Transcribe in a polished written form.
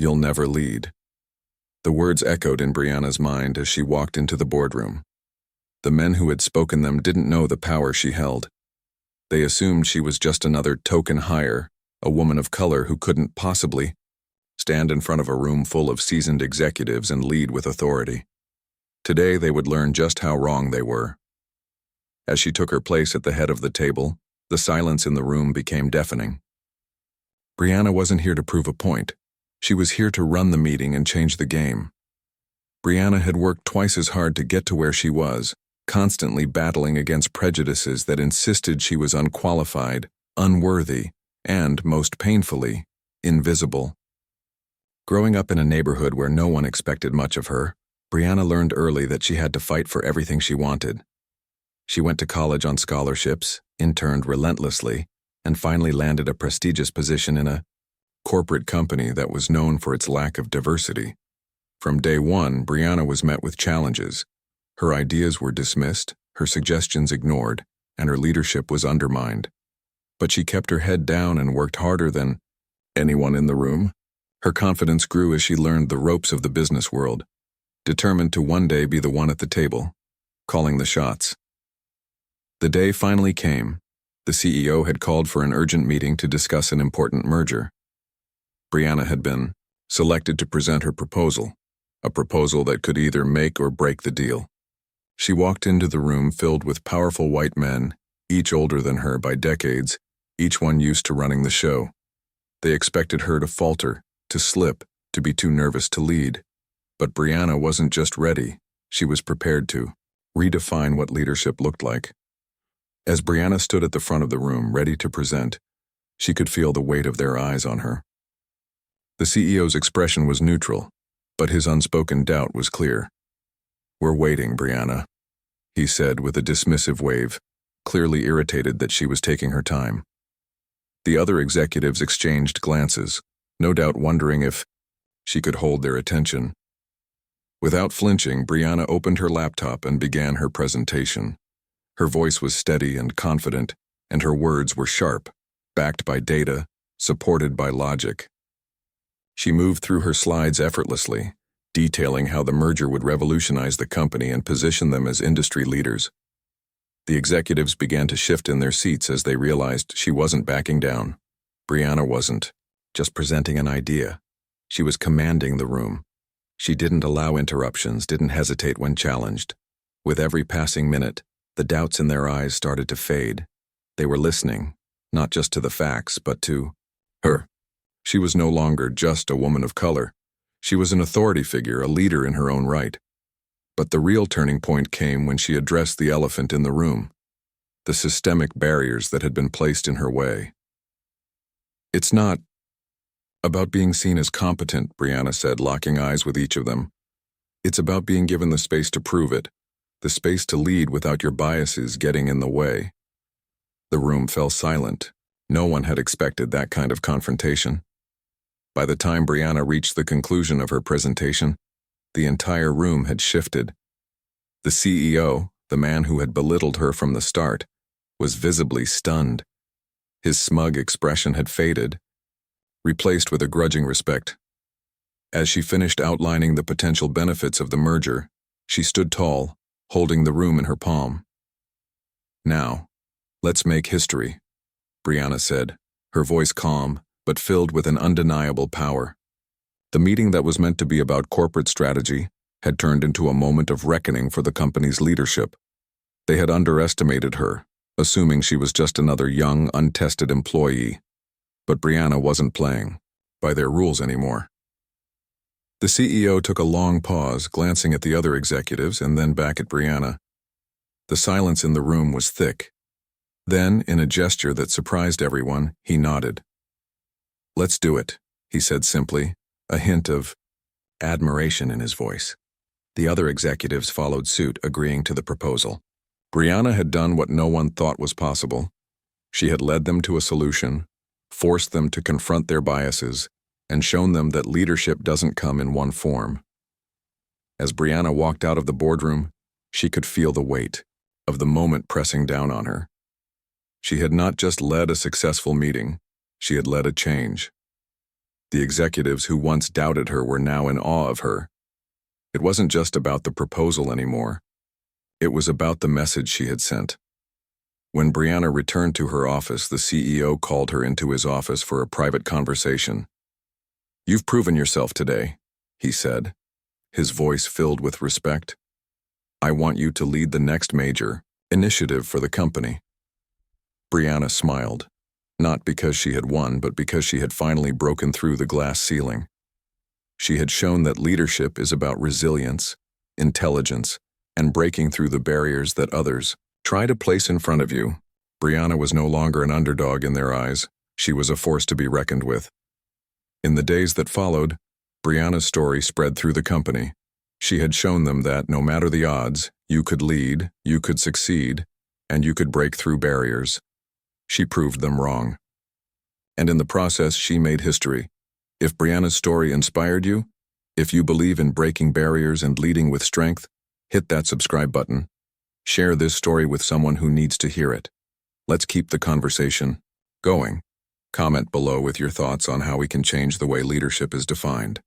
You'll never lead. The words echoed in Brianna's mind as she walked into the boardroom. The men who had spoken them didn't know the power she held. They assumed she was just another token hire, a woman of color who couldn't possibly stand in front of a room full of seasoned executives and lead with authority. Today they would learn just how wrong they were. As she took her place at the head of the table, the silence in the room became deafening. Brianna wasn't here to prove a point. She was here to run the meeting and change the game. Brianna had worked twice as hard to get to where she was, constantly battling against prejudices that insisted she was unqualified, unworthy, and, most painfully, invisible. Growing up in a neighborhood where no one expected much of her, Brianna learned early that she had to fight for everything she wanted. She went to college on scholarships, interned relentlessly, and finally landed a prestigious position in a corporate company that was known for its lack of diversity. From day one, Brianna was met with challenges. Her ideas were dismissed, her suggestions ignored, and her leadership was undermined. But she kept her head down and worked harder than anyone in the room. Her confidence grew as she learned the ropes of the business world, determined to one day be the one at the table, calling the shots. The day finally came. The CEO had called for an urgent meeting to discuss an important merger. Brianna had been selected to present her proposal, a proposal that could either make or break the deal. She walked into the room filled with powerful white men, each older than her by decades, each one used to running the show. They expected her to falter, to slip, to be too nervous to lead. But Brianna wasn't just ready, she was prepared to redefine what leadership looked like. As Brianna stood at the front of the room, ready to present, she could feel the weight of their eyes on her. The CEO's expression was neutral, but his unspoken doubt was clear. "We're waiting, Brianna," he said with a dismissive wave, clearly irritated that she was taking her time. The other executives exchanged glances, no doubt wondering if she could hold their attention. Without flinching, Brianna opened her laptop and began her presentation. Her voice was steady and confident, and her words were sharp, backed by data, supported by logic. She moved through her slides effortlessly, detailing how the merger would revolutionize the company and position them as industry leaders. The executives began to shift in their seats as they realized she wasn't backing down. Brianna wasn't just presenting an idea. She was commanding the room. She didn't allow interruptions, didn't hesitate when challenged. With every passing minute, the doubts in their eyes started to fade. They were listening, not just to the facts, but to her. She was no longer just a woman of color. She was an authority figure, a leader in her own right. But the real turning point came when she addressed the elephant in the room, the systemic barriers that had been placed in her way. "It's not about being seen as competent," Brianna said, locking eyes with each of them. "It's about being given the space to prove it, the space to lead without your biases getting in the way." The room fell silent. No one had expected that kind of confrontation. By the time Brianna reached the conclusion of her presentation, the entire room had shifted. The CEO, the man who had belittled her from the start, was visibly stunned. His smug expression had faded, replaced with a grudging respect. As she finished outlining the potential benefits of the merger, she stood tall, holding the room in her palm. "Now, let's make history," Brianna said, her voice calm, but filled with an undeniable power. The meeting that was meant to be about corporate strategy had turned into a moment of reckoning for the company's leadership. They had underestimated her, assuming she was just another young, untested employee. But Brianna wasn't playing by their rules anymore. The CEO took a long pause, glancing at the other executives and then back at Brianna. The silence in the room was thick. Then, in a gesture that surprised everyone, he nodded. "Let's do it," he said simply, a hint of admiration in his voice. The other executives followed suit, agreeing to the proposal. Brianna had done what no one thought was possible. She had led them to a solution, forced them to confront their biases, and shown them that leadership doesn't come in one form. As Brianna walked out of the boardroom, she could feel the weight of the moment pressing down on her. She had not just led a successful meeting, she had led a change. The executives who once doubted her were now in awe of her. It wasn't just about the proposal anymore. It was about the message she had sent. When Brianna returned to her office, the CEO called her into his office for a private conversation. "You've proven yourself today," he said, his voice filled with respect. "I want you to lead the next major initiative for the company." Brianna smiled, not because she had won, but because she had finally broken through the glass ceiling. She had shown that leadership is about resilience, intelligence, and breaking through the barriers that others try to place in front of you. Brianna was no longer an underdog in their eyes. She was a force to be reckoned with. In the days that followed, Brianna's story spread through the company. She had shown them that, no matter the odds, you could lead, you could succeed, and you could break through barriers. She proved them wrong. And in the process, she made history. If Brianna's story inspired you, if you believe in breaking barriers and leading with strength, hit that subscribe button. Share this story with someone who needs to hear it. Let's keep the conversation going. Comment below with your thoughts on how we can change the way leadership is defined.